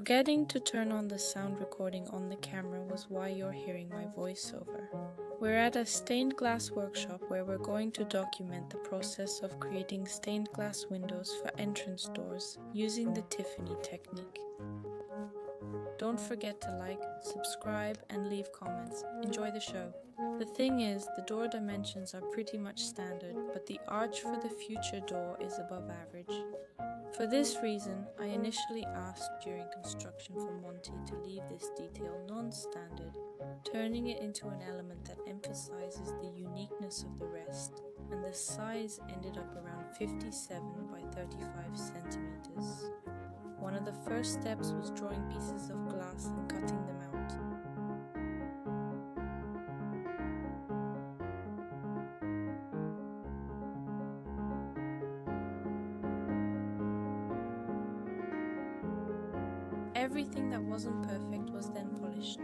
Forgetting to turn on the sound recording on the camera was why you're hearing my voiceover. We're at a stained glass workshop where we're going to document the process of creating stained glass windows for entrance doors using the Tiffany technique. Don't forget to like, subscribe, and leave comments. Enjoy the show. The thing is, the door dimensions are pretty much standard, but the arch for the future door is above average. For this reason, I initially asked during construction for Monty to leave this detail non-standard, turning it into an element that emphasizes the uniqueness of the rest, and the size ended up around 57 by 35 centimeters. One of the first steps was drawing pieces of glass and cutting them out. Everything that wasn't perfect was then polished.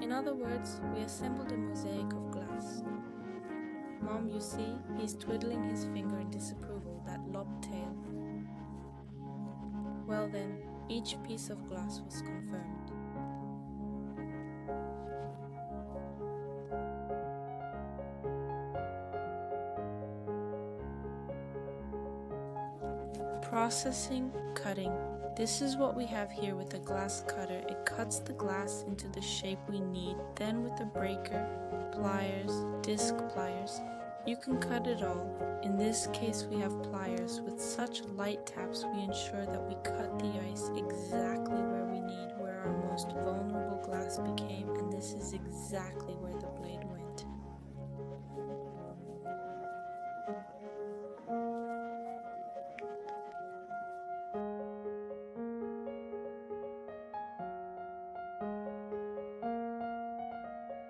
In other words, we assembled a mosaic of glass. Mom, you see, he's twiddling his finger in disapproval, that lobbed tail. Well then, each piece of glass was confirmed. Processing, cutting. This is what we have here with a glass cutter. It cuts the glass into the shape we need. Then with a breaker, pliers, disc pliers, you can cut it all. In this case we have pliers. With such light taps we ensure that we cut the ice exactly where we need, where our most vulnerable glass became, and this is exactly where the blade went.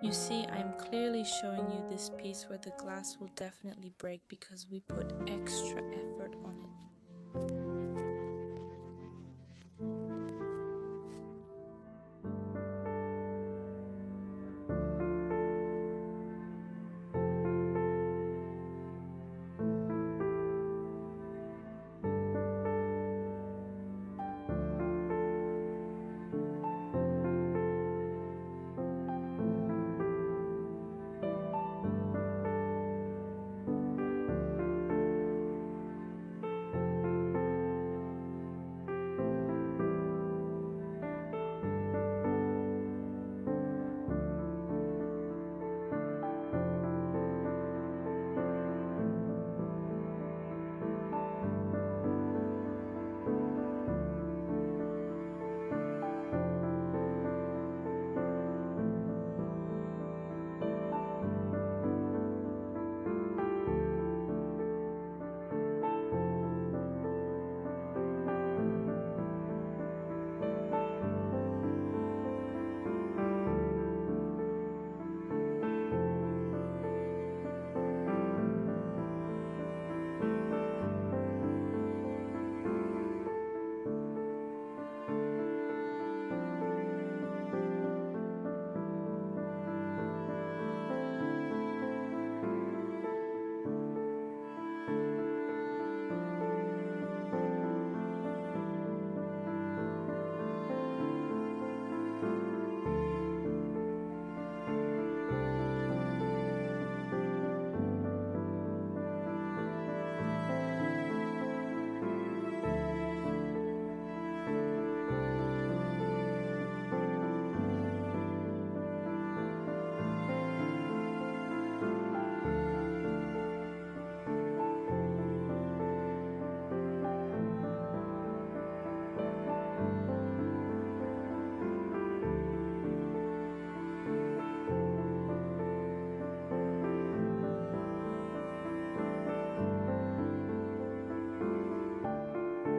You see, I am clearly showing you this piece where the glass will definitely break because we put extra effort on it.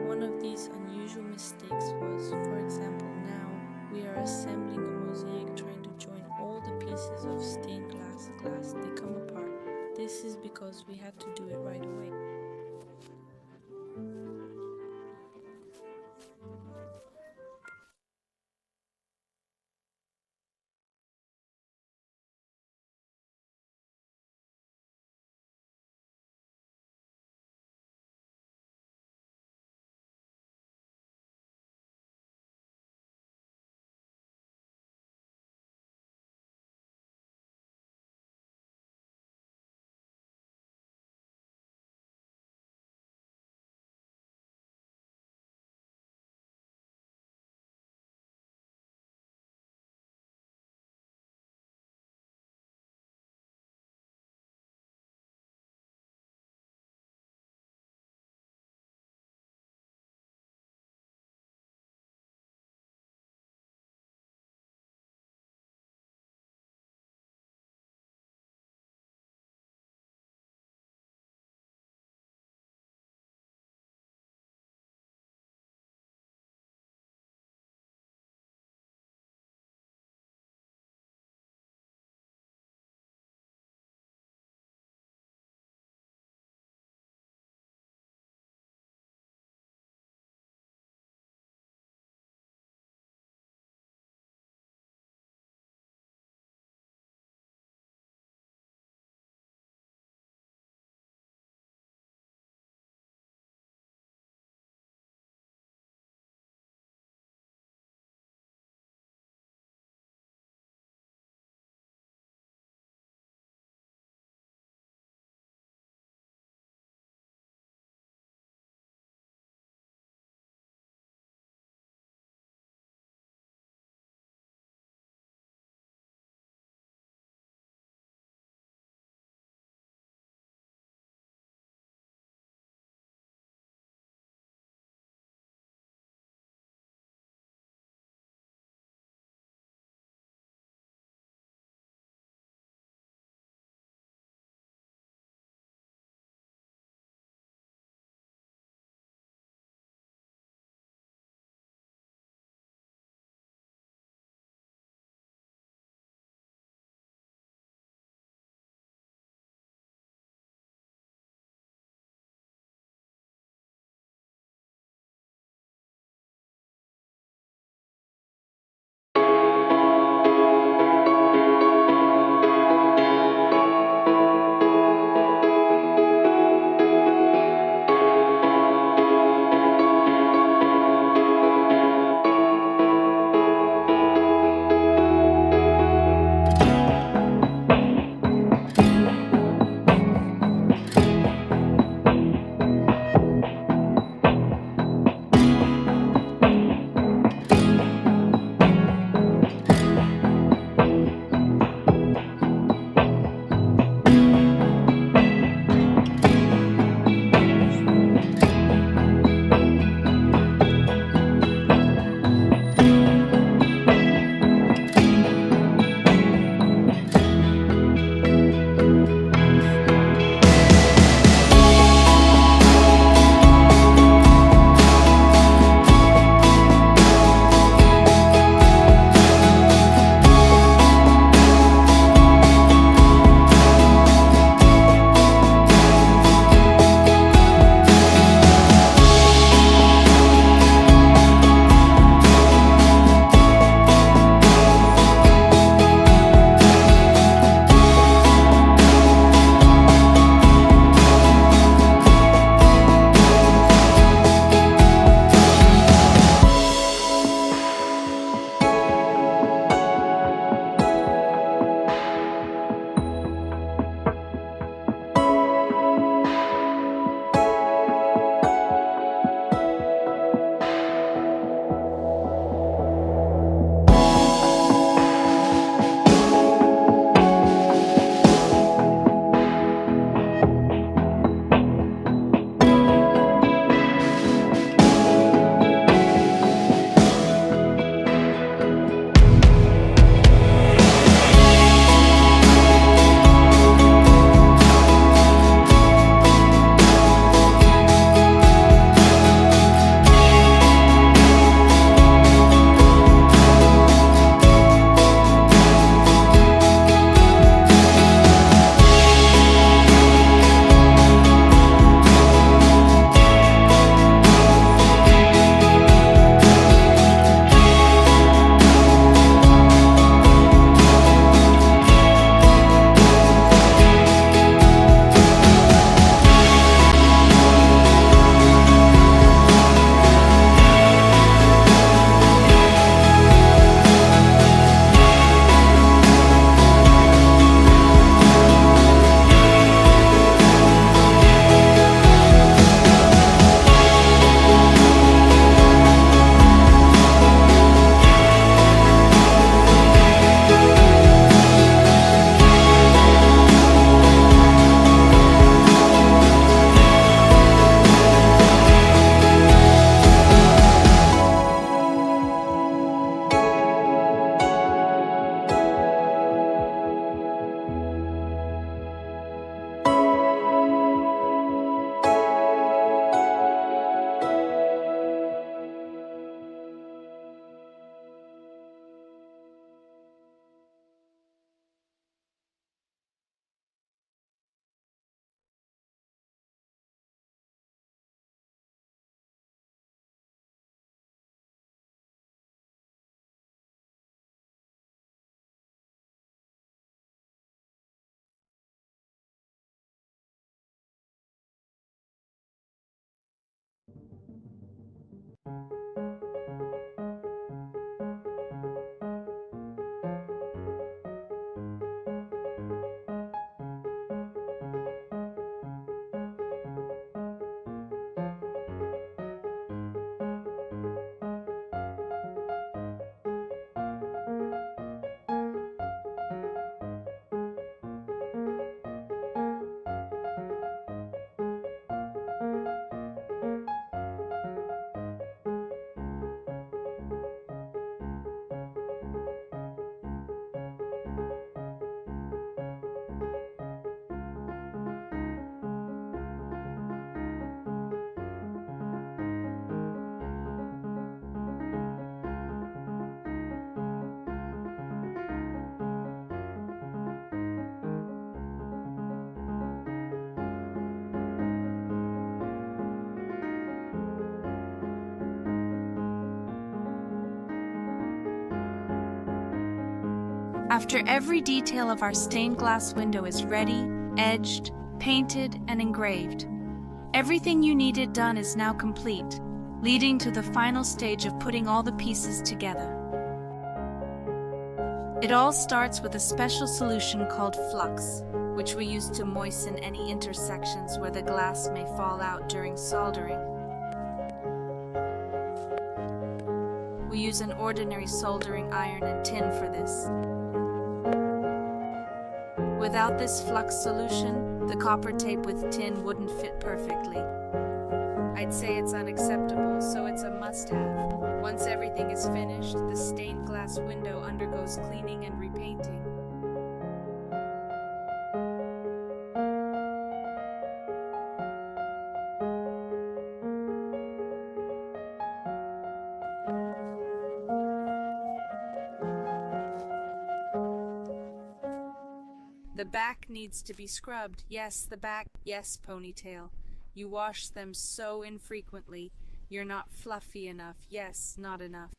One of these unusual mistakes was, for example, now we are assembling a mosaic trying to join all the pieces of stained glass. They come apart. This is because we had to do it right away. After every detail of our stained glass window is ready, edged, painted, and engraved, everything you needed done is now complete, leading to the final stage of putting all the pieces together. It all starts with a special solution called flux, which we use to moisten any intersections where the glass may fall out during soldering. We use an ordinary soldering iron and tin for this. Without this flux solution, the copper tape with tin wouldn't fit perfectly. I'd say it's unacceptable, so it's a must-have. Once everything is finished, the stained glass window undergoes cleaning and repainting. The back needs to be scrubbed. Yes, the back. Yes, ponytail. You wash them so infrequently. You're not fluffy enough. Yes, not enough.